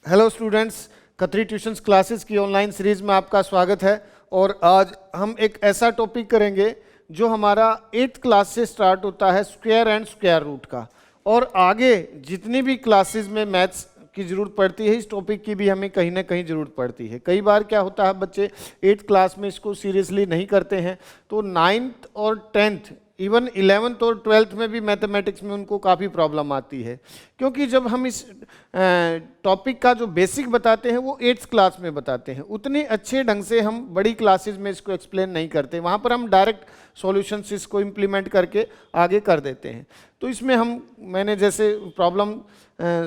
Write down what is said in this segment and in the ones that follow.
Hello students, Khatri tuitions classes की online series में आपका स्वागत है। और आज हम एक ऐसा टॉपिक करेंगे जो हमारा 8th क्लास से स्टार्ट होता है, स्क्वायर एंड स्क्वायर रूट का। और आगे जितनी भी क्लासेस में मैथ्स की ज़रूरत पड़ती है, इस टॉपिक की भी हमें कहीं ना कहीं ज़रूरत पड़ती है। कई बार क्या होता है, बच्चे 8th क्लास में इसको सीरियसली नहीं करते हैं, तो 9th और 10th इवन 11th और 12th में भी मैथमेटिक्स में उनको काफ़ी प्रॉब्लम आती है। क्योंकि जब हम इस टॉपिक का जो बेसिक बताते हैं वो 8th क्लास में बताते हैं, उतने अच्छे ढंग से हम बड़ी क्लासेस में इसको एक्सप्लेन नहीं करते। वहाँ पर हम डायरेक्ट सॉल्यूशंस इसको इम्प्लीमेंट करके आगे कर देते हैं। तो इसमें मैंने जैसे प्रॉब्लम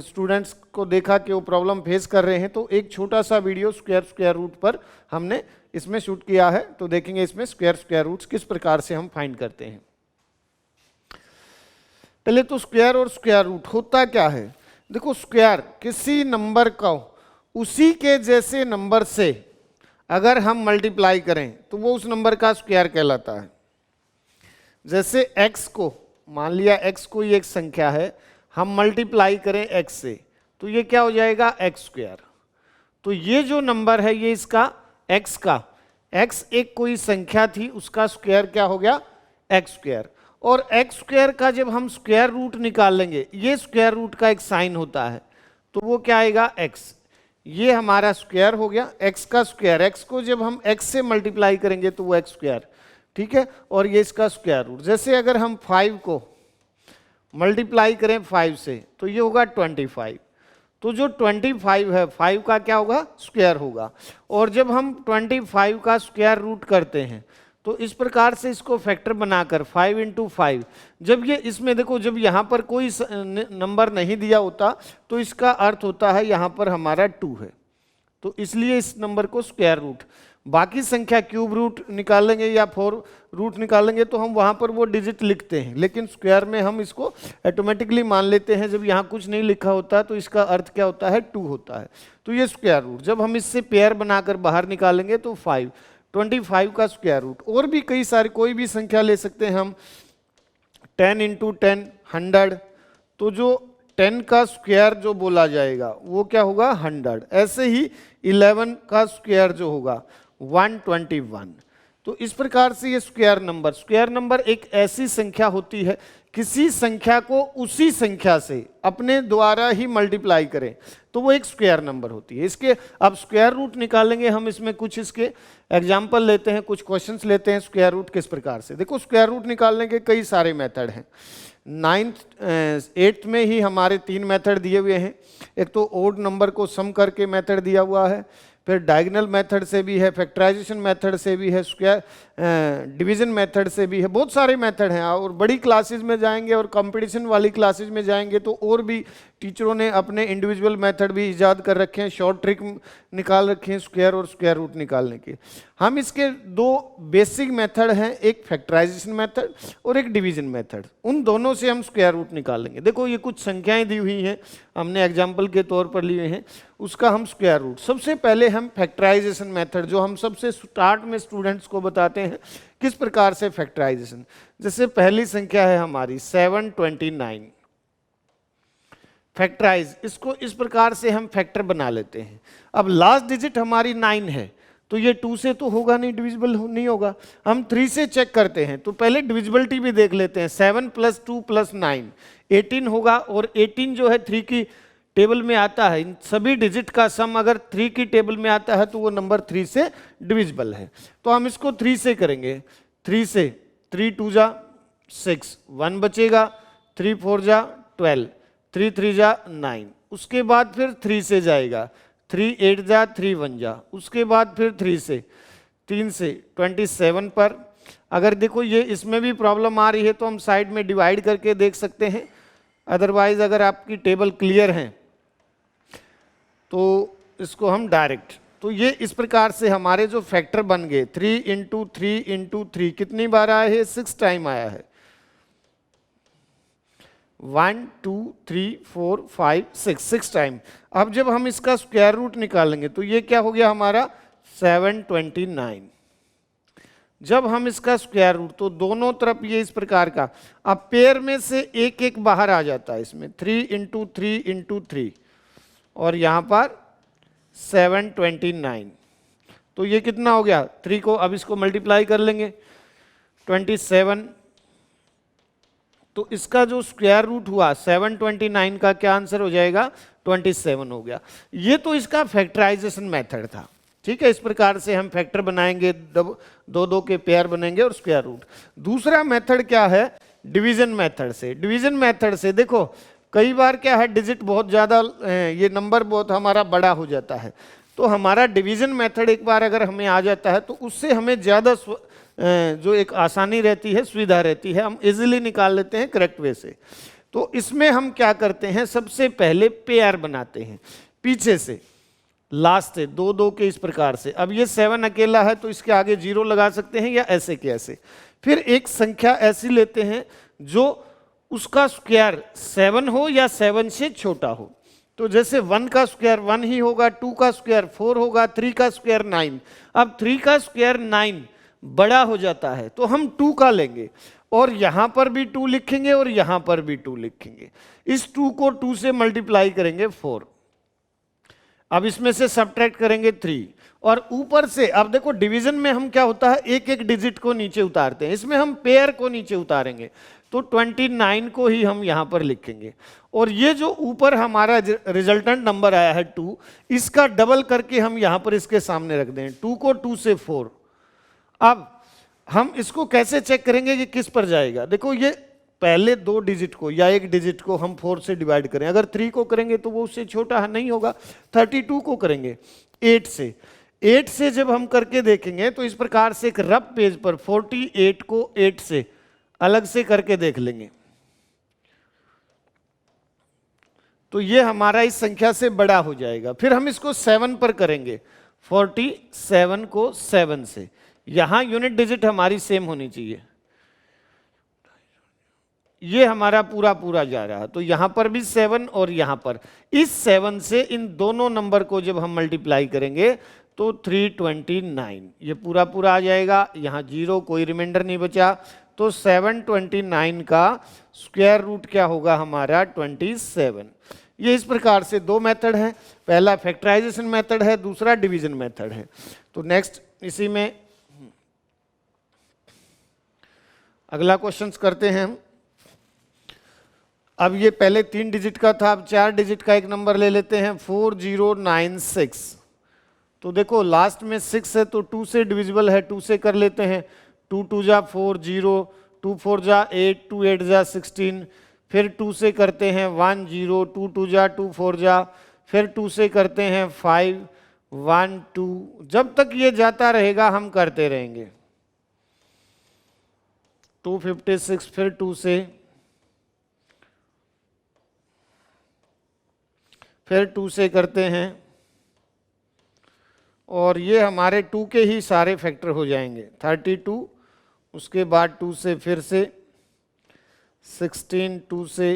स्टूडेंट्स को देखा कि वो प्रॉब्लम फेस कर रहे हैं, तो एक छोटा सा वीडियो स्क्वायर रूट पर हमने इसमें शूट किया है। तो देखेंगे इसमें स्क्वायर रूट्स किस प्रकार से हम फाइंड करते हैं। पहले तो स्क्वायर और स्क्वायर रूट होता क्या है। देखो, स्क्वायर किसी नंबर का उसी के जैसे नंबर से अगर हम मल्टीप्लाई करें तो वो उस नंबर का स्क्वायर कहलाता है। जैसे x को, मान लिया x कोई एक संख्या है, हम मल्टीप्लाई करें x से तो ये क्या हो जाएगा, x स्क्वायर। तो ये जो नंबर है ये इसका x का, x एक कोई संख्या थी, उसका स्क्वायर क्या हो गया, x स्क्वायर। और x स्क्वायर का जब हम स्क्वायर रूट निकाल लेंगे, ये स्क्वायर रूट का एक साइन होता है, तो वो क्या आएगा, x। ये हमारा स्क्वायर हो गया, x का स्क्वायर। x को जब हम x से मल्टीप्लाई करेंगे तो वो x स्क्वायर, ठीक है। और ये इसका स्क्वायर रूट। जैसे अगर हम 5 को मल्टीप्लाई करें 5 से तो ये होगा 25। तो जो 25 है, 5 का क्या होगा, स्क्वायर होगा। और जब हम 25 का स्क्वायर रूट करते हैं तो इस प्रकार से इसको फैक्टर बनाकर 5 × 5, जब ये इसमें देखो, जब यहाँ पर कोई नंबर नहीं दिया होता तो इसका अर्थ होता है यहाँ पर हमारा 2 है, तो इसलिए इस नंबर को स्क्वायर रूट। बाकी संख्या क्यूब रूट निकालेंगे या 4 रूट निकालेंगे तो हम वहाँ पर वो डिजिट लिखते हैं, लेकिन स्क्वायर में हम इसको ऑटोमेटिकली मान लेते हैं। जब यहाँ कुछ नहीं लिखा होता तो इसका अर्थ क्या होता है, 2 होता है। तो ये स्क्वायर रूट। जब हम इससे पेयर बनाकर बाहर निकालेंगे तो 25 का स्क्वायर रूट। और भी कई सारे, कोई भी संख्या ले सकते हैं हम, 10 × 10 100, तो जो 10 का स्क्वायर जो बोला जाएगा वो क्या होगा, 100। ऐसे ही 11 का स्क्वायर जो होगा 121। तो इस प्रकार से ये स्क्वायर नंबर एक ऐसी संख्या होती है, किसी संख्या को उसी संख्या से अपने द्वारा ही मल्टीप्लाई करें तो वो एक स्क्वायर नंबर होती है। इसके अब स्क्वायर रूट निकालेंगे हम, इसमें कुछ इसके एग्जाम्पल लेते हैं, कुछ क्वेश्चंस लेते हैं। स्क्वायर रूट किस प्रकार से, देखो स्क्वायर रूट निकालने के कई सारे मेथड हैं। 8th में ही हमारे 3 मेथड दिए हुए हैं। एक तो ओड नंबर को सम करके मेथड दिया हुआ है, फिर डायगोनल मेथड से भी है, फैक्टराइजेशन मेथड से भी है, स्क्वायर डिवीजन मेथड से भी है। बहुत सारे मेथड हैं। और बड़ी क्लासेस में जाएंगे और कंपटीशन वाली क्लासेस में जाएंगे तो और भी टीचरों ने अपने इंडिविजुअल मेथड भी ईजाद कर रखे हैं, शॉर्ट ट्रिक निकाल रखे हैं स्क्वायर और स्क्वायर रूट निकालने के। हम इसके 2 बेसिक मेथड हैं, एक फैक्टराइजेशन मेथड और एक डिवीजन मेथड। उन दोनों से हम स्क्वायर रूट निकालेंगे। देखो ये कुछ संख्याएं दी हुई हैं, हमने एग्जाम्पल के तौर पर लिए हैं, उसका हम स्क्वायर रूट। सबसे पहले हम फैक्टराइजेशन मेथड, जो हम सबसे स्टार्ट में स्टूडेंट्स को बताते हैं किस प्रकार से फैक्टराइजेशन। जैसे पहली संख्या है हमारी 729, फैक्टराइज, इसको इस प्रकार से हम फैक्टर बना लेते हैं। अब लास्ट डिजिट हमारी 9 है, तो ये 2 से तो होगा नहीं, डिविजिबल नहीं होगा। हम 3 से चेक करते हैं, तो पहले डिविजिबिलिटी भी देख लेते हैं। 7 + 2 + 9 18 होगा, और 18 जो है 3 की टेबल में आता है। इन सभी डिजिट का सम अगर 3 की टेबल में आता है तो वो नंबर 3 से डिविजिबल है। तो हम इसको 3 से करेंगे। 3 से 3 × 2 = 6, 1 बचेगा, 3 × 4 = 12, 3 × 3 = 9। उसके बाद फिर 3 से जाएगा, 3 × 8 = 3 × 1 = उसके बाद फिर 3 से 27 पर। अगर देखो ये इसमें भी प्रॉब्लम आ रही है तो हम साइड में डिवाइड करके देख सकते हैं, अदरवाइज अगर आपकी टेबल क्लियर है तो इसको हम डायरेक्ट। तो ये इस प्रकार से हमारे जो फैक्टर बन गए, 3 × 3 × 3 कितनी बार आया है, 6 टाइम आया है। 1 2 3 4 5 6 टाइम। अब जब हम इसका स्क्वायर रूट निकालेंगे तो ये क्या हो गया हमारा, 729। जब हम इसका स्क्वायर रूट, तो दोनों तरफ ये इस प्रकार का, अब पेयर में से एक एक बाहर आ जाता है इसमें, 3 × 3 × 3, और यहाँ पर 729। तो ये कितना हो गया 3 को, अब इसको मल्टीप्लाई कर लेंगे 27। तो इसका जो स्क्वायर रूट हुआ 729 का क्या आंसर हो जाएगा 27 हो गया। ये तो इसका फैक्टराइजेशन मेथड था। ठीक है, इस प्रकार से हम फैक्टर बनाएंगे, दो दो के पेयर बनेंगे और स्क्वायर रूट। दूसरा मेथड क्या है डिवीजन मेथड से। डिवीजन मेथड से देखो कई बार क्या है डिजिट बहुत ज़्यादा, ये नंबर बहुत हमारा बड़ा हो जाता है, तो हमारा डिवीजन मेथड एक बार अगर हमें आ जाता है तो उससे हमें ज़्यादा जो एक आसानी रहती है, सुविधा रहती है, हम इजीली निकाल लेते हैं करेक्ट वे से। तो इसमें हम क्या करते हैं, सबसे पहले पेयर बनाते हैं पीछे से लास्ट से, दो दो के इस प्रकार से। अब ये 7 अकेला है तो इसके आगे 0 लगा सकते हैं या ऐसे के ऐसे। फिर एक संख्या ऐसी लेते हैं जो उसका स्क्वायर 7 हो या 7 से छोटा हो। तो जैसे 1 का स्क्वायर 1 ही होगा, 2 का स्क्वायर 4 होगा, 3 का स्क्वायर 9। अब 3 का स्क्वायर 9 बड़ा हो जाता है तो हम 2 का लेंगे और यहां पर भी 2 लिखेंगे और यहां पर भी 2 लिखेंगे। इस 2 को 2 से मल्टीप्लाई करेंगे 4। अब इसमें से सब्ट्रैक्ट करेंगे 3 और ऊपर से अब देखो डिवीजन में हम क्या होता है एक एक डिजिट को नीचे उतारते हैं, इसमें हम पेयर को नीचे उतारेंगे तो 29 को ही हम यहां पर लिखेंगे। और ये जो ऊपर हमारा रिजल्टेंट नंबर आया है 2, इसका डबल करके हम यहां पर इसके सामने रख दें, 2 को 2 से 4। अब हम इसको कैसे चेक करेंगे कि किस पर जाएगा। देखो ये पहले 2 डिजिट को या 1 डिजिट को हम 4 से डिवाइड करें, अगर 3 को करेंगे तो वो उससे छोटा नहीं होगा। 32 को करेंगे 8 से, 8 से जब हम करके देखेंगे तो इस प्रकार से एक रफ पेज पर 48 को 8 से अलग से करके देख लेंगे तो ये हमारा इस संख्या से बड़ा हो जाएगा। फिर हम इसको 7 पर करेंगे, 47 को 7 से, यहां यूनिट डिजिट हमारी सेम होनी चाहिए। ये हमारा पूरा पूरा जा रहा है तो यहां पर भी 7 और यहां पर इस 7 से इन दोनों नंबर को जब हम मल्टीप्लाई करेंगे तो 329 ये पूरा पूरा आ जाएगा। यहां 0 कोई रिमाइंडर नहीं बचा तो 729 का स्क्वायर रूट क्या होगा हमारा 27। ये इस प्रकार से 2 मेथड हैं, पहला फैक्टराइजेशन मेथड है, दूसरा डिवीजन मेथड है। तो नेक्स्ट इसी में अगला क्वेश्चन करते हैं हम। अब ये पहले 3 डिजिट का था, अब 4 डिजिट का एक नंबर ले लेते हैं 4096। तो देखो लास्ट में 6 है तो 2 से डिविजिबल है, 2 से कर लेते हैं। 2 2 जा 4 0, 2 4 जा 8, 2 8 जा 16। फिर 2 से करते हैं 1 0, 2 2 जा 2 4 जा, फिर 2 से करते हैं 5 1 2। जब तक ये जाता रहेगा हम करते रहेंगे। 256 फिर 2 से, फिर 2 से करते हैं और ये हमारे 2 के ही सारे फैक्टर हो जाएंगे। 32, उसके बाद 2 से फिर से 16, 2 से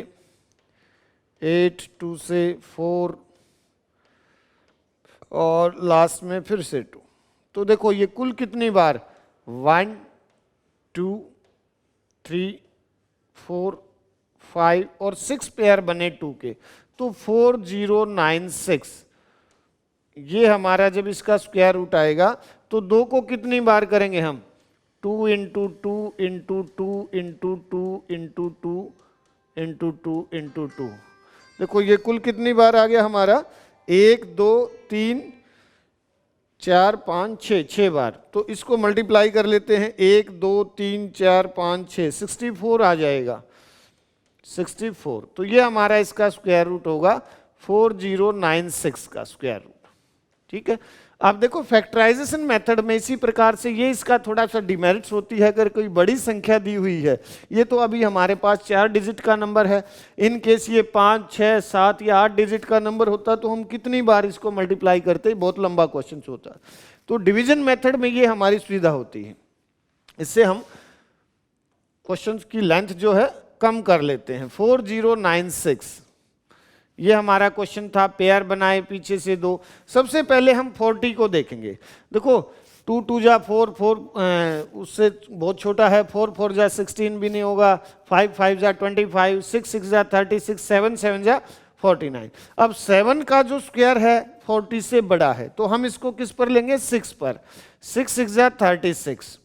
8, 2 से 4 और लास्ट में फिर से 2। तो देखो ये कुल कितनी बार 1 2 3 4 5 और 6 पेयर बने 2 के, तो 4096। ये हमारा जब इसका स्क्वायर रूट आएगा तो 2 को कितनी बार करेंगे हम 2 into 2 into 2 into 2 into 2 into 2 into 2। देखो ये कुल कितनी बार आ गया हमारा 1 2 3 4 5 6, 6 बार। तो इसको मल्टीप्लाई कर लेते हैं 1 2 3 4 5 6, 64 आ जाएगा 64। तो ये हमारा इसका स्क्वायर रूट होगा 4096 का स्क्वायर रूट। ठीक है, अब देखो फैक्टराइजेशन मेथड में इसी प्रकार से ये इसका थोड़ा सा डिमेरिट्स होती है। अगर कोई बड़ी संख्या दी हुई है, ये तो अभी हमारे पास 4 डिजिट का नंबर है, इन केस ये 5 6 7 या 8 डिजिट का नंबर होता तो हम कितनी बार इसको मल्टीप्लाई करते, बहुत लंबा क्वेश्चन होता। तो डिवीजन मेथड में ये हमारी सुविधा होती है, इससे हम क्वेश्चन की लेंथ जो है कम कर लेते हैं। 4096 ये हमारा क्वेश्चन था, पेयर बनाए पीछे से 2। सबसे पहले हम 40 को देखेंगे। देखो 2 2 जा 4 4 उससे बहुत छोटा है, 4 4 जा 16 भी नहीं होगा, 5 5 जा 25, 6 6 जा 36, 7 7 जा 49। अब 7 का जो स्क्वायर है 40 से बड़ा है, तो हम इसको किस पर लेंगे, 6 पर। 6 6 36,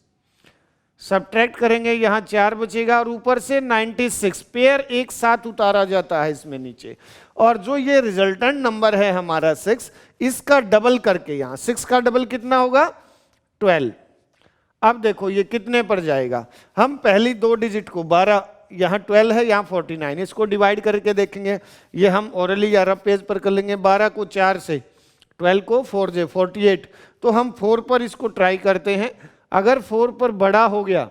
सब्ट्रैक्ट करेंगे, यहाँ 4 बचेगा और ऊपर से 96 पेयर एक साथ उतारा जाता है इसमें नीचे, और जो ये रिजल्टेंट नंबर है हमारा 6, इसका डबल करके, यहाँ 6 का डबल कितना होगा, 12। अब देखो ये कितने पर जाएगा, हम पहली 2 डिजिट को 12, यहाँ 12 है, यहाँ 49, इसको डिवाइड करके देखेंगे, ये हम ओरली या रफ पेज पर कर लेंगे। 12 को 4 से, 12 को 4 से 48, तो हम 4 पर इसको ट्राई करते हैं। अगर 4 पर बड़ा हो गया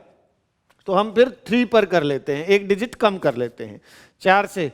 तो हम फिर 3 पर कर लेते हैं, एक डिजिट कम कर लेते हैं। 4 से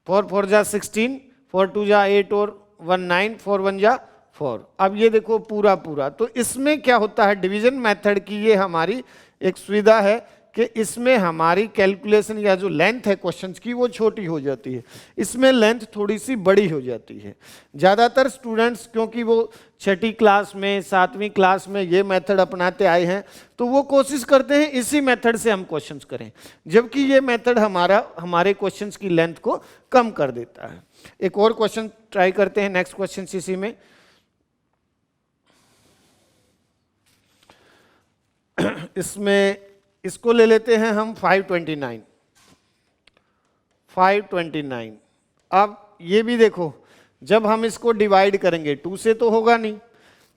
4 4 जा 16, 4 2 जा 8 और 1 9, 4 1 जा 4। अब ये देखो पूरा पूरा, तो इसमें क्या होता है, डिवीजन मेथड की ये हमारी एक सुविधा है कि इसमें हमारी कैलकुलेशन या जो लेंथ है क्वेश्चंस की वो छोटी हो जाती है, इसमें लेंथ थोड़ी सी बड़ी हो जाती है। ज़्यादातर स्टूडेंट्स क्योंकि वो 6ठी क्लास में 7वीं क्लास में ये मेथड अपनाते आए हैं, तो वो कोशिश करते हैं इसी मेथड से हम क्वेश्चंस करें, जबकि ये मेथड हमारे क्वेश्चंस की लेंथ को कम कर देता है। एक और क्वेश्चन ट्राई करते हैं, नेक्स्ट क्वेश्चन इसी में। इसमें इसको ले लेते हैं हम 529। अब ये भी देखो, जब हम इसको डिवाइड करेंगे 2 से तो होगा नहीं,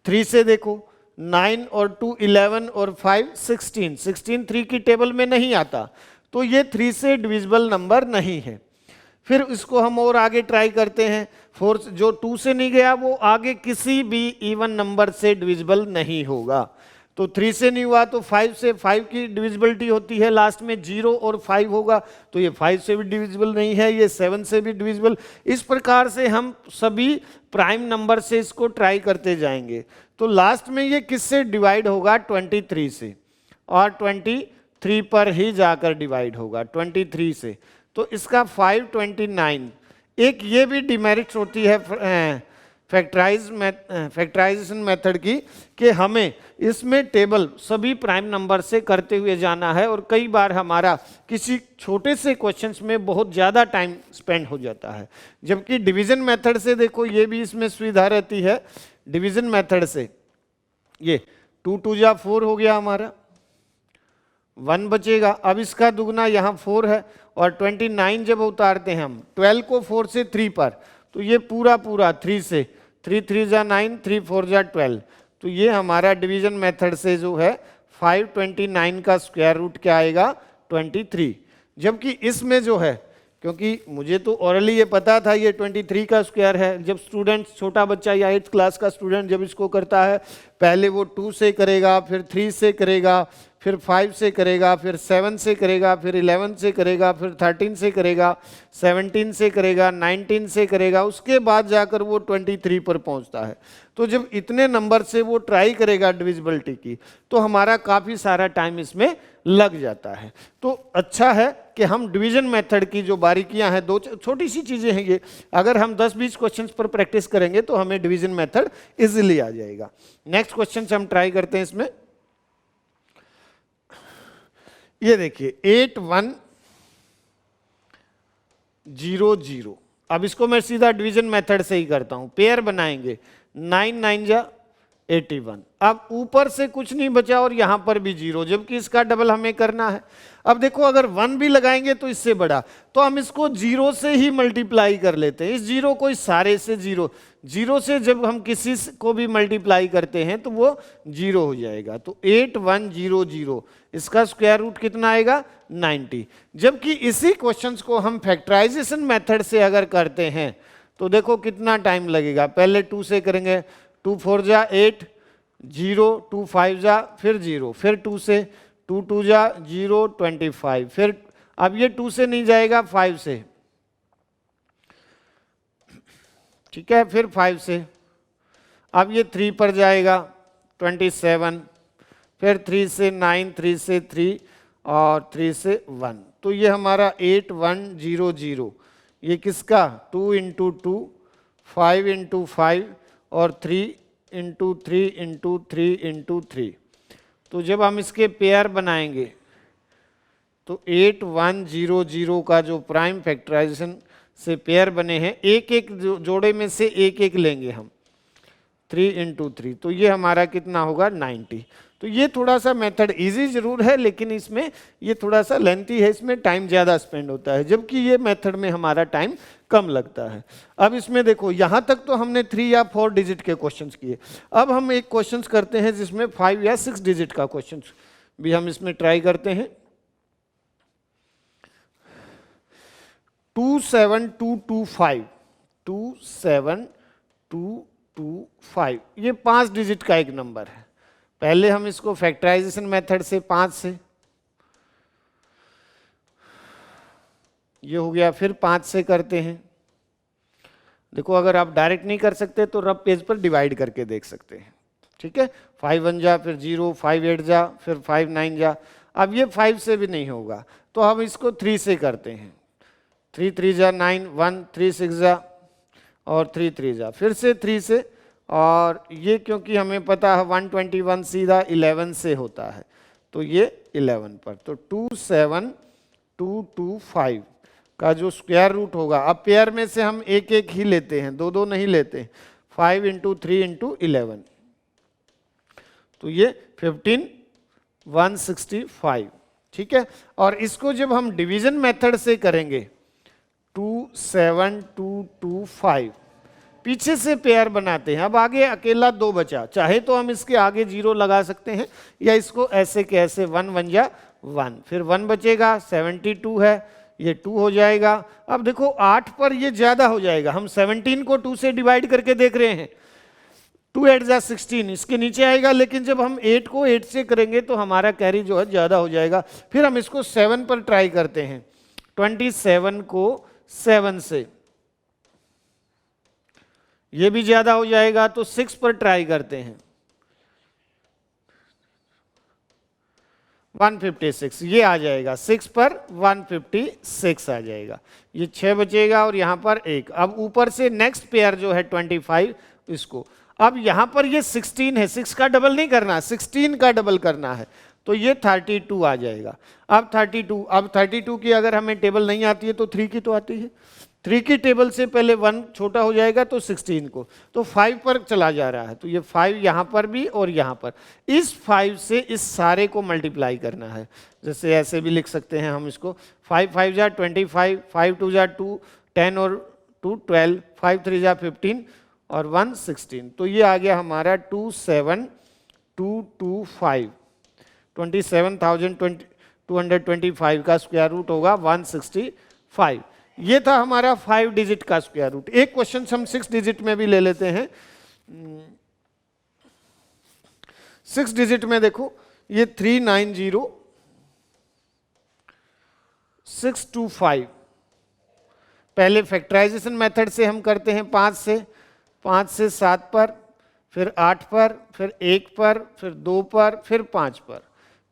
3 से देखो, 9 और 2 11 और 5 16, 16 3 की टेबल में नहीं आता, तो ये 3 से डिविजिबल नंबर नहीं है। फिर इसको हम और आगे ट्राई करते हैं, 4 जो 2 से नहीं गया वो आगे किसी भी इवन नंबर से डिविजिबल नहीं होगा। तो 3 से नहीं हुआ तो 5 से, 5 की डिविजिबिलिटी होती है लास्ट में 0 और 5 होगा, तो ये 5 से भी डिविजिबल नहीं है, ये 7 से भी डिविजिबल। इस प्रकार से हम सभी प्राइम नंबर से इसको ट्राई करते जाएंगे। तो लास्ट में ये किससे डिवाइड होगा, 23 से, और 23 पर ही जाकर डिवाइड होगा 23 से। तो इसका 529। एक ये भी डिमेरिट्स होती है फैक्टराइजेशन मेथड की, कि हमें इसमें टेबल सभी प्राइम नंबर से करते हुए जाना है, और कई बार हमारा किसी छोटे से क्वेश्चंस में बहुत ज़्यादा टाइम स्पेंड हो जाता है। जबकि डिवीजन मेथड से देखो, ये भी इसमें सुविधा रहती है। डिवीजन मेथड से ये 2 2 जा 4 हो गया हमारा, 1 बचेगा। अब इसका दुगना यहाँ 4 है, और 29 जब उतारते हैं हम 12 को 4 से 3 पर, तो ये पूरा पूरा 3 से, 3 3 जा 9, 3 4 जा 12। तो ये हमारा डिवीजन मेथड से जो है 529 का स्क्वायर रूट क्या आएगा, 23। जबकि इसमें जो है, क्योंकि मुझे तो ओरली ये पता था ये 23 का स्क्वायर है, जब स्टूडेंट, छोटा बच्चा या 8th क्लास का स्टूडेंट जब इसको करता है, पहले वो 2 से करेगा, फिर 3 से करेगा, फिर 5 से करेगा, फिर 7 से करेगा, फिर 11 से करेगा, फिर 13 से करेगा, 17 से करेगा, 19 से करेगा, उसके बाद जाकर वो 23 पर पहुंचता है। तो जब इतने नंबर से वो ट्राई करेगा डिविजिबिलिटी की, तो हमारा काफ़ी सारा टाइम इसमें लग जाता है। तो अच्छा है कि हम डिवीजन मेथड की जो बारीकियां हैं, दो छोटी सी चीज़ें हैं ये, अगर हम 10-20 क्वेश्चंस पर प्रैक्टिस करेंगे तो हमें डिवीजन मेथड इजीली आ जाएगा। नेक्स्ट क्वेश्चन हम ट्राई करते हैं इसमें। ये देखिए 8100। अब इसको मैं सीधा डिवीजन मेथड से ही करता हूं, पेयर बनाएंगे, 9 9 जा 81। अब ऊपर से कुछ नहीं बचा और यहां पर भी 0, जबकि इसका डबल हमें करना है। अब देखो अगर 1 भी लगाएंगे तो इससे बड़ा, तो हम इसको 0 से ही मल्टीप्लाई कर लेते हैं। इस 0 को इस सारे से 0 से जब हम किसी को भी मल्टीप्लाई करते हैं तो वो 0 हो जाएगा। तो 8100, इसका स्क्वायर रूट कितना आएगा, 90। जबकि इसी क्वेश्चंस को हम फैक्टराइजेशन मेथड से अगर करते हैं तो देखो कितना टाइम लगेगा। पहले 2 से करेंगे, 2 4 जा 8, 0, 2 5 जा फिर 0, फिर 2 से, 2 2 जा 0, 25, फिर अब ये 2 से नहीं जाएगा, 5 से, ठीक है, फिर 5 से, अब ये 3 पर जाएगा, 27, फिर 3 से 9, 3 से 3 और 3 से 1। तो ये हमारा 8100, ये किसका, 2 इंटू 2, 5 इंटू 5 और 3 इंटू 3 इंटू 3 इंटू 3। तो जब हम इसके पेयर बनाएंगे तो 8100 का जो प्राइम फैक्टराइजेशन से पेयर बने हैं, एक एक जोड़े में से एक एक लेंगे हम, 3 × 3, तो ये हमारा कितना होगा 90। तो ये थोड़ा सा मेथड इजी जरूर है, लेकिन इसमें ये थोड़ा सा लेंथी है, इसमें टाइम ज़्यादा स्पेंड होता है, जबकि ये मेथड में हमारा टाइम कम लगता है। अब इसमें देखो यहाँ तक तो हमने 3 या 4 डिजिट के क्वेश्चंस किए। अब हम एक क्वेश्चंस करते हैं जिसमें 5 या 6 डिजिट का क्वेश्चन भी हम इसमें ट्राई करते हैं। 27225, 27225, ये 5 डिजिट का एक नंबर है। पहले हम इसको फैक्टराइजेशन मेथड से 5 से, ये हो गया, फिर 5 से करते हैं। देखो अगर आप डायरेक्ट नहीं कर सकते तो रफ पेज पर डिवाइड करके देख सकते हैं, ठीक है। 5 1 जा, फिर 0, 5 8 जा, फिर 5 9 जा। अब ये 5 से भी नहीं होगा तो हम इसको 3 से करते हैं। 3 3 जा 9, 1 3 6 जा, और 3 3 जा, फिर से 3 से, और ये क्योंकि हमें पता है 121 सीधा 11 से होता है, तो ये 11 पर, तो 27225 का जो स्क्वायर रूट होगा, अब पेयर में से हम एक एक ही लेते हैं, दो दो नहीं लेते, 5 × 3 × 11, तो ये 15165, ठीक है। और इसको जब हम डिवीजन मेथड से करेंगे, 27225, पीछे से पेयर बनाते हैं। अब आगे अकेला 2 बचा, चाहे तो हम इसके आगे 0 लगा सकते हैं, या इसको ऐसे के ऐसे 1 1 जा 1, फिर 1 बचेगा, 72 है, ये 2 हो जाएगा। अब देखो 8 पर ये ज्यादा हो जाएगा, हम 17 को 2 से डिवाइड करके देख रहे हैं, 2 8 जा 16, इसके नीचे आएगा, लेकिन जब हम 8 को 8 से करेंगे तो हमारा कैरी जो है ज्यादा हो जाएगा। फिर हम इसको 7 पर ट्राई करते हैं, 27 को 7 से, ये भी ज्यादा हो जाएगा, तो 6 पर ट्राई करते हैं, 156, ये आ जाएगा, 6 पर 156 आ जाएगा, ये 6 बचेगा, और यहाँ पर 1। अब ऊपर से नेक्स्ट पेयर जो है 25, इसको, अब यहाँ पर ये 16 है, 6 का डबल नहीं करना, 16 का डबल करना है, तो ये 32 आ जाएगा। अब 32 की अगर हमें टेबल नहीं आती है तो 3 की तो आती है, 3 की टेबल से पहले 1 छोटा हो जाएगा तो 16 को, तो 5 पर चला जा रहा है, तो ये 5 यहाँ पर भी और यहाँ पर, इस 5 से इस सारे को मल्टीप्लाई करना है। जैसे ऐसे भी लिख सकते हैं हम इसको, 5 5 जा 25, 5 2 जा 2, 10 और 2 12, 5 3 जा 15 और 1 16, तो ये आ गया हमारा 27225, 27,225 का स्क्वायर रूट होगा 165। ये था हमारा 5 डिजिट का स्क्वायर रूट। एक क्वेश्चन हम 6 डिजिट में भी ले लेते हैं। 6 डिजिट में देखो, ये 390625, पहले फैक्टराइजेशन मेथड से हम करते हैं 5 से 7 पर, फिर 8 पर, फिर 1 पर, फिर 2 पर, फिर 5 पर,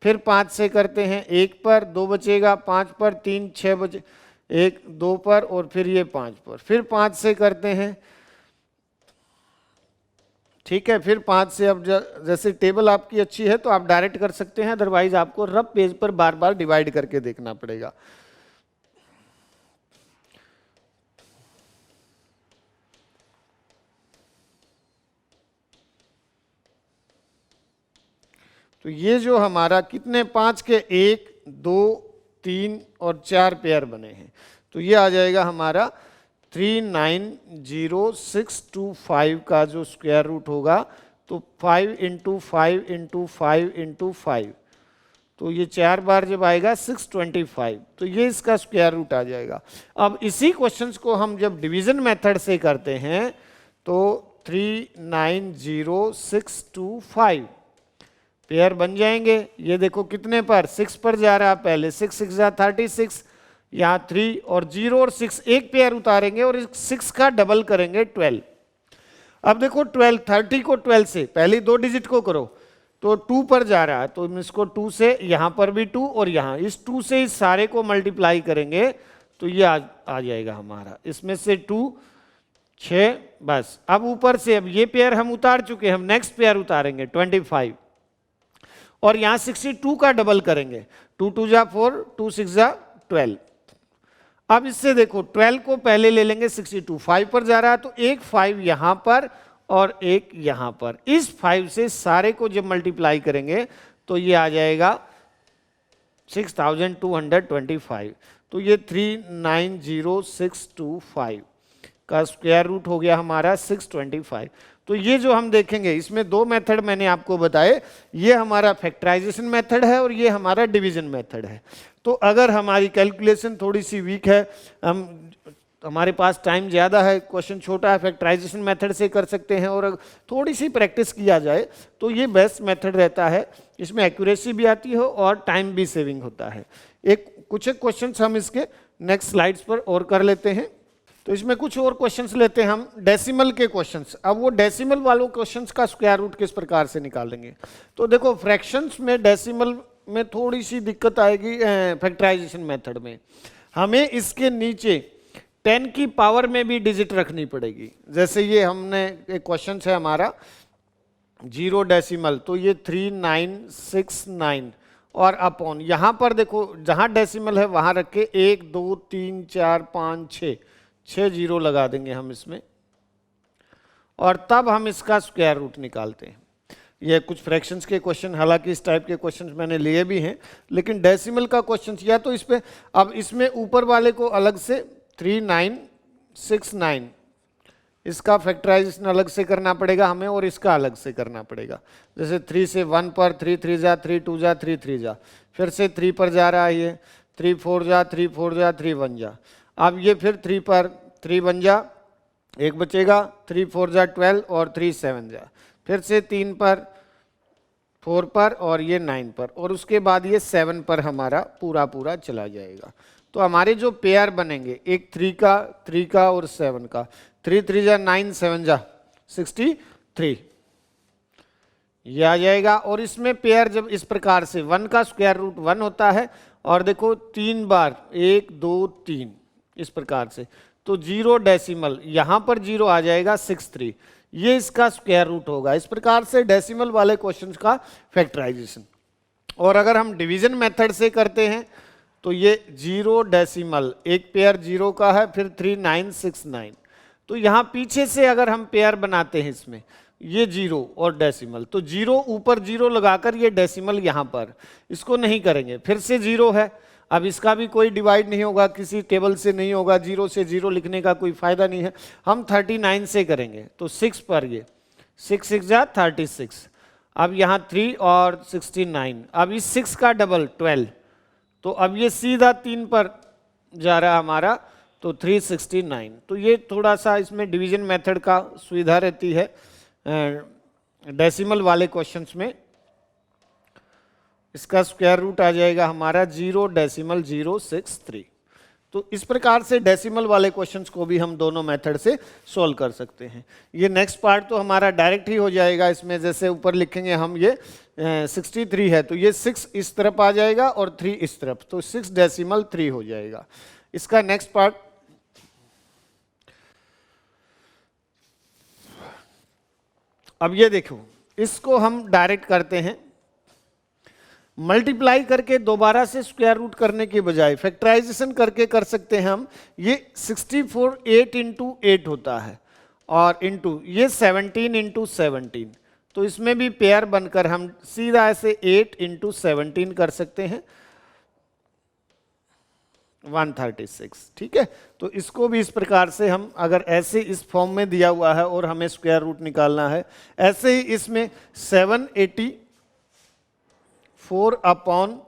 फिर 5 से करते हैं 1 पर, 2 बचेगा, 5 पर, 3 6 बचे, 1 2 पर, और फिर ये 5 पर, फिर 5 से करते हैं, ठीक है। फिर 5 से, अब जैसे टेबल आपकी अच्छी है तो आप डायरेक्ट कर सकते हैं, अदरवाइज आपको रफ पेज पर बार बार डिवाइड करके देखना पड़ेगा। तो ये जो हमारा कितने 5 के 1 2 3 और 4 पेयर बने हैं, तो ये आ जाएगा हमारा 390,625 का जो स्क्वायर रूट होगा, तो 5 × 5 × 5 × 5, तो ये 4 बार जब आएगा 625, तो ये इसका स्क्वायर रूट आ जाएगा। अब इसी क्वेश्चंस को हम जब डिवीजन मेथड से करते हैं तो 390,625 पेयर बन जाएंगे। ये देखो कितने पर, 6 पर जा रहा है, पहले 6 6 जा 36, यहाँ 3 और 0 और 6 एक पेयर उतारेंगे और 6 का डबल करेंगे 12। अब देखो 12, 30 को 12 से पहले 2 डिजिट को करो तो 2 पर जा रहा है, तो इसको 2 से, यहाँ पर भी 2 और यहाँ इस 2 से इस सारे को मल्टीप्लाई करेंगे तो ये आ जाएगा हमारा, इसमें से 2 6, बस। अब ऊपर से, अब ये पेयर हम उतार चुके, हम नेक्स्ट पेयर उतारेंगे 25 और यहाँ 62 का डबल करेंगे, 2 2 जा 4, 2 6 जा 12। अब इससे देखो 12 को पहले ले लेंगे 62, 5 पर जा रहा है तो एक 5 यहां पर और एक यहां पर। इस 5 से सारे को जब मल्टीप्लाई करेंगे तो ये आ जाएगा 6225। तो ये 390625 का स्क्वायर रूट हो गया हमारा 625। तो ये जो हम देखेंगे इसमें दो मेथड मैंने आपको बताए, ये हमारा फैक्टराइजेशन मेथड है और ये हमारा डिवीजन मेथड है। तो अगर हमारी कैलकुलेशन थोड़ी सी वीक है, हमारे पास टाइम ज़्यादा है, क्वेश्चन छोटा है, फैक्टराइजेशन मेथड से कर सकते हैं और थोड़ी सी प्रैक्टिस किया जाए तो ये बेस्ट मेथड रहता है। इसमें एक्यूरेसी भी आती हो और टाइम भी सेविंग होता है। कुछ एक क्वेश्चंस हम इसके नेक्स्ट स्लाइड्स पर और कर लेते हैं। तो इसमें कुछ और क्वेश्चंस लेते हैं हम, डेसिमल के क्वेश्चंस। अब वो डेसिमल वालों क्वेश्चंस का स्क्वायर रूट किस प्रकार से निकालेंगे। तो देखो फ्रैक्शंस में डेसिमल में थोड़ी सी दिक्कत आएगी फैक्टराइजेशन मेथड में। हमें इसके नीचे 10 की पावर में भी डिजिट रखनी पड़ेगी। जैसे ये हमने एक क्वेश्चन है हमारा 0 डेसिमल, तो ये 3969 और अपॉन यहां पर देखो जहां डेसिमल है वहां रख के 1 2 3 4 5 6 जीरो लगा देंगे हम इसमें और तब हम इसका स्क्वायर रूट निकालते हैं। ये कुछ फ्रैक्शंस के क्वेश्चन, हालांकि इस टाइप के क्वेश्चंस मैंने लिए भी हैं, लेकिन डेसिमल का क्वेश्चन या तो इस पे, अब इसमें ऊपर वाले को अलग से 3969 इसका फैक्टराइजेशन अलग से करना पड़ेगा हमें और इसका अलग से करना पड़ेगा। जैसे 3 से 1 पर 3 3 जा 3 2 जा 3 3 जा, फिर से 3 पर जा रहा है ये 3 4 जा 3 4 जा 3 1 जा। अब ये फिर 3 पर 3 1 जा, एक बचेगा 3 4 जा 12 और 3 7 जा, फिर से 3 पर 4 पर और ये 9 पर, और उसके बाद ये 7 पर हमारा पूरा पूरा चला जाएगा। तो हमारे जो पेयर बनेंगे एक 3 का और 7 का, 3 3 जा 9 7 जा 63 ये आ जाएगा। और इसमें पेयर जब इस प्रकार से 1 का स्क्वायर रूट 1 होता है और देखो 3 बार 1 2 3 इस प्रकार से, तो 0 डेसिमल यहां पर 0 आ जाएगा 63, ये इसका स्क्वायर रूट होगा। इस प्रकार से डेसिमल वाले क्वेश्चंस का फैक्टराइजेशन। और अगर हम डिवीजन मेथड से करते हैं तो ये 0 डेसिमल, एक पेयर 0 का है, फिर 3969, तो यहां पीछे से अगर हम पेयर बनाते हैं इसमें ये 0 और डेसिमल, तो 0 ऊपर 0 लगाकर ये डेसिमल यहां पर, इसको नहीं करेंगे, फिर से 0 है, अब इसका भी कोई डिवाइड नहीं होगा, किसी टेबल से नहीं होगा, 0 से 0 लिखने का कोई फायदा नहीं है। हम 39 से करेंगे तो 6 पर ये 6 6 जा 36, अब यहाँ 3 और 69, अब इस 6 का डबल 12, तो अब ये सीधा 3 पर जा रहा हमारा, तो 369। तो ये थोड़ा सा इसमें डिवीजन मेथड का सुविधा रहती है डेसिमल वाले क्वेश्चंस में। इसका स्क्वायर रूट आ जाएगा हमारा 0.063। तो इस प्रकार से डेसिमल वाले क्वेश्चंस को भी हम दोनों मेथड से सॉल्व कर सकते हैं। ये नेक्स्ट पार्ट तो हमारा डायरेक्ट ही हो जाएगा इसमें, जैसे ऊपर लिखेंगे हम ये 63 है तो ये 6 इस तरफ आ जाएगा और 3 इस तरफ, तो 6.3 हो जाएगा। इसका नेक्स्ट पार्ट अब ये देखो, इसको हम डायरेक्ट करते हैं, मल्टीप्लाई करके दोबारा से स्क्वायर रूट करने के बजाय फैक्टराइजेशन करके कर सकते हैं हम। ये 64 8 इंटू 8 होता है और इंटू ये 17 इंटू 17, तो इसमें भी पेयर बनकर हम सीधा ऐसे 8 इंटू 17 कर सकते हैं 136। ठीक है, तो इसको भी इस प्रकार से हम, अगर ऐसे इस फॉर्म में दिया हुआ है और हमें स्क्वायर रूट निकालना है, ऐसे ही इसमें 784 अपॉन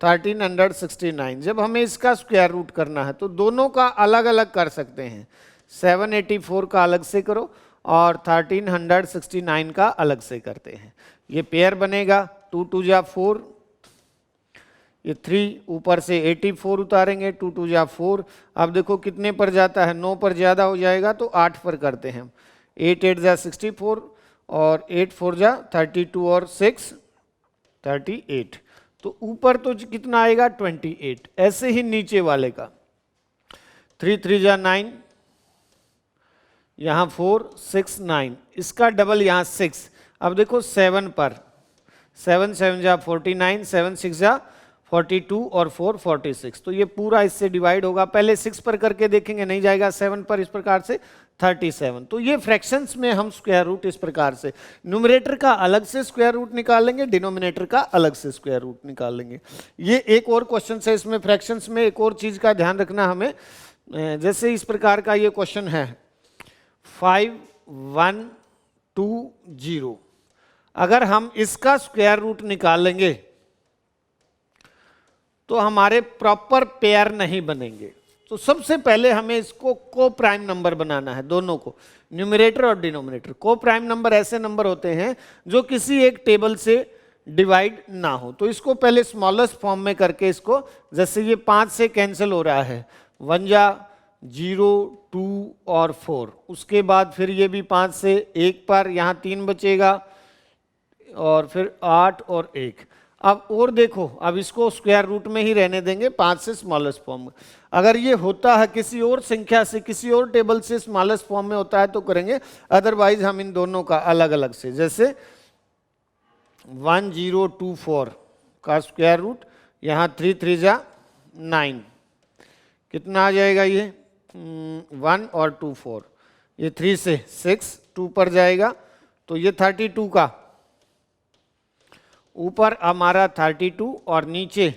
1369, जब हमें इसका स्क्वायर रूट करना है तो दोनों का अलग अलग कर सकते हैं। 784 का अलग से करो और 1369 का अलग से करते हैं, ये पेयर बनेगा। 2 2 जा 4, ये 3 ऊपर से 84 उतारेंगे, 2 2 जा 4, अब देखो कितने पर जाता है, 9 पर ज़्यादा हो जाएगा तो 8 पर करते हैं हम। 8 8 जा 64 और 8 4 जा 32 और 6 38, तो ऊपर तो कितना आएगा 28। ऐसे ही नीचे वाले का 3 3 जा 9, यहाँ 4 6 9, इसका डबल यहाँ 6, अब देखो 7 पर 7 7 जा 49, 7 6 जा 42 और 4 46। तो ये पूरा इससे डिवाइड होगा, पहले 6 पर करके देखेंगे नहीं जाएगा, 7 पर इस प्रकार से 37। तो ये फ्रैक्शंस में हम स्क्वायर रूट इस प्रकार से न्यूमरेटर का अलग से स्क्वायर रूट निकालेंगे, डिनोमिनेटर का अलग से स्क्वायर रूट निकालेंगे। ये एक और क्वेश्चन है इसमें फ्रैक्शंस में। एक और चीज का ध्यान रखना हमें, जैसे इस प्रकार का ये क्वेश्चन है 5120, अगर हम इसका स्क्वायर रूट निकालेंगे तो हमारे प्रॉपर पेयर नहीं बनेंगे। तो सबसे पहले हमें इसको को प्राइम नंबर बनाना है, दोनों को, न्यूमरेटर और डिनोमिनेटर। को प्राइम नंबर ऐसे नंबर होते हैं जो किसी एक टेबल से डिवाइड ना हो। तो इसको पहले स्मॉलेस्ट फॉर्म में करके इसको, जैसे ये 5 से कैंसिल हो रहा है, 1 जा 0 2 और 4, उसके बाद फिर ये भी 5 से 1 पर, यहाँ 3 बचेगा और फिर 8 और 1। अब और देखो, अब इसको स्क्वायर रूट में ही रहने देंगे 5 से स्मॉलेस्ट फॉर्म में। अगर ये होता है किसी और संख्या से, किसी और टेबल से स्मॉलेस्ट फॉर्म में होता है तो करेंगे, अदरवाइज हम इन दोनों का अलग अलग से, जैसे 1024 का स्क्वायर रूट, यहाँ 3 3 जा 9, कितना आ जाएगा ये 1 और 2 4, ये 3 से 6 2 पर जाएगा, तो ये 32 का, ऊपर हमारा 32 और नीचे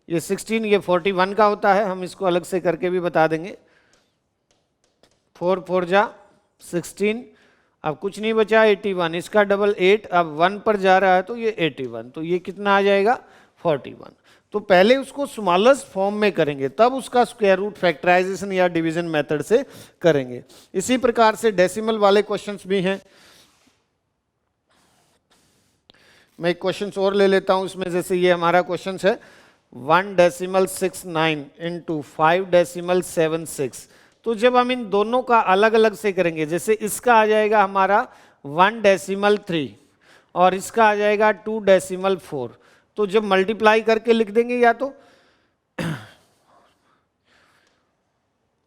ये 16, ये 41 का होता है, हम इसको अलग से करके भी बता देंगे। 4 4 जा 16, अब कुछ नहीं बचा 81, इसका डबल 8, अब 1 पर जा रहा है तो ये 81, तो ये कितना आ जाएगा 41। तो पहले उसको स्मॉलेस्ट फॉर्म में करेंगे, तब उसका स्क्वायर रूट फैक्टराइजेशन या डिवीजन मेथड से करेंगे। इसी प्रकार से डेसिमल वाले क्वेश्चंस भी हैं। मैं एक क्वेश्चन और ले लेता हूं इसमें, जैसे ये हमारा क्वेश्चन है 1.69 इंटू 5.76। तो जब हम इन दोनों का अलग अलग से करेंगे, जैसे इसका आ जाएगा हमारा 1.3 और इसका आ जाएगा 2.4, तो जब मल्टीप्लाई करके लिख देंगे या तो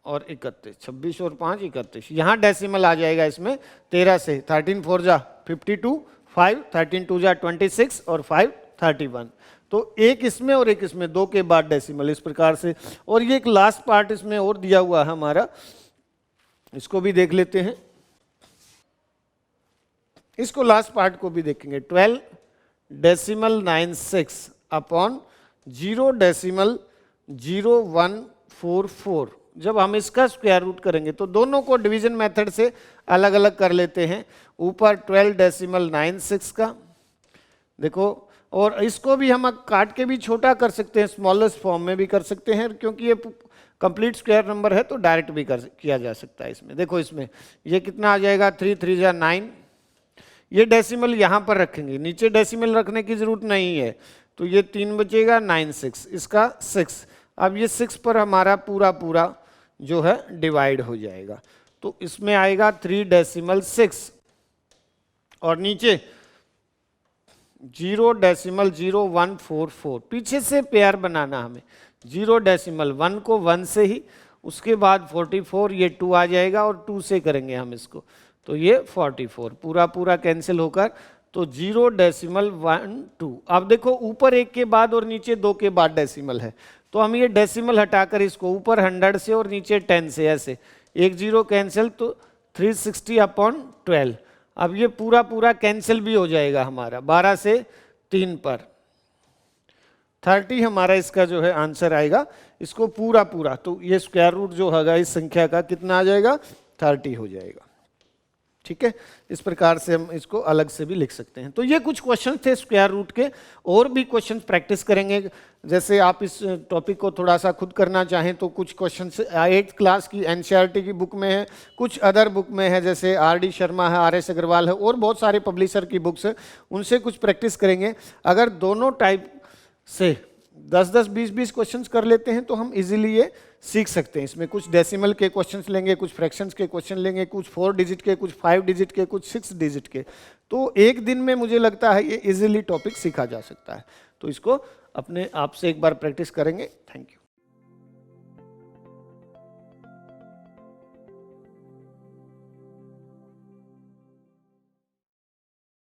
और 31, 26 और 5 31, यहाँ डेसिमल आ जाएगा इसमें 13 से, 13 4 जा 52, 5 13 2 जा 26 और 5 31। तो एक इसमें और एक इसमें, दो के बाद डेसिमल इस प्रकार से। और ये एक लास्ट पार्ट इसमें और दिया हुआ है हमारा, इसको भी देख लेते हैं। इसको लास्ट पार्ट को भी देखेंगे, 12.96 अपॉन 0.0144। जब हम इसका स्क्वायर रूट करेंगे तो दोनों को डिवीजन मेथड से अलग अलग कर लेते हैं। ऊपर 12.96 का देखो, और इसको भी हम काट के भी छोटा कर सकते हैं, स्मॉलेस्ट फॉर्म में भी कर सकते हैं, क्योंकि ये कंप्लीट स्क्वायर नंबर है तो डायरेक्ट भी किया जा सकता है इसमें। देखो इसमें ये कितना आ जाएगा 3 3 जा 9, ये डेसिमल यहाँ पर रखेंगे, नीचे डेसिमल रखने की जरूरत नहीं है, तो ये 3 बचेगा 9 6, इसका 6। अब ये 6 पर हमारा पूरा पूरा जो है डिवाइड हो जाएगा, तो इसमें आएगा 3.6 और नीचे 0.0144। पीछे से पेयर बनाना हमें, 0.1 को 1 से ही, उसके बाद 44, ये 2 आ जाएगा और 2 से करेंगे हम इसको, तो ये 44 पूरा पूरा कैंसिल होकर, तो 0.12। अब देखो ऊपर 1 के बाद और नीचे 2 के बाद डेसिमल है, तो हम ये डेसिमल हटाकर इसको ऊपर 100 से और नीचे 10 से, ऐसे 1 0 कैंसिल, तो 360 अपॉन 12। अब ये पूरा पूरा कैंसिल भी हो जाएगा हमारा, 12 से 3 पर 30 हमारा इसका जो है आंसर आएगा। इसको पूरा पूरा, तो ये स्क्वायर रूट जो होगा इस संख्या का कितना आ जाएगा 30 हो जाएगा। ठीक है, इस प्रकार से हम इसको अलग से भी लिख सकते हैं। तो ये कुछ क्वेश्चन थे स्क्वायर रूट के, और भी क्वेश्चन प्रैक्टिस करेंगे। जैसे आप इस टॉपिक को थोड़ा सा खुद करना चाहें तो कुछ क्वेश्चन 8th क्लास की एनसीईआरटी की बुक में है, कुछ अदर बुक में है, जैसे आर.डी. शर्मा है, आर.एस. अग्रवाल है, और बहुत सारे पब्लिशर की बुक्स है, उनसे कुछ प्रैक्टिस करेंगे। अगर दोनों टाइप से 10-10 20-20 क्वेश्चंस कर लेते हैं तो हम इजीली ये सीख सकते हैं। इसमें कुछ डेसिमल के क्वेश्चंस लेंगे, कुछ फ्रैक्शंस के क्वेश्चन लेंगे, कुछ 4 डिजिट के, कुछ 5 डिजिट के, कुछ 6 डिजिट के। तो एक दिन में मुझे लगता है ये इजीली टॉपिक सीखा जा सकता है। तो इसको अपने आप से एक बार प्रैक्टिस करेंगे। Thank you.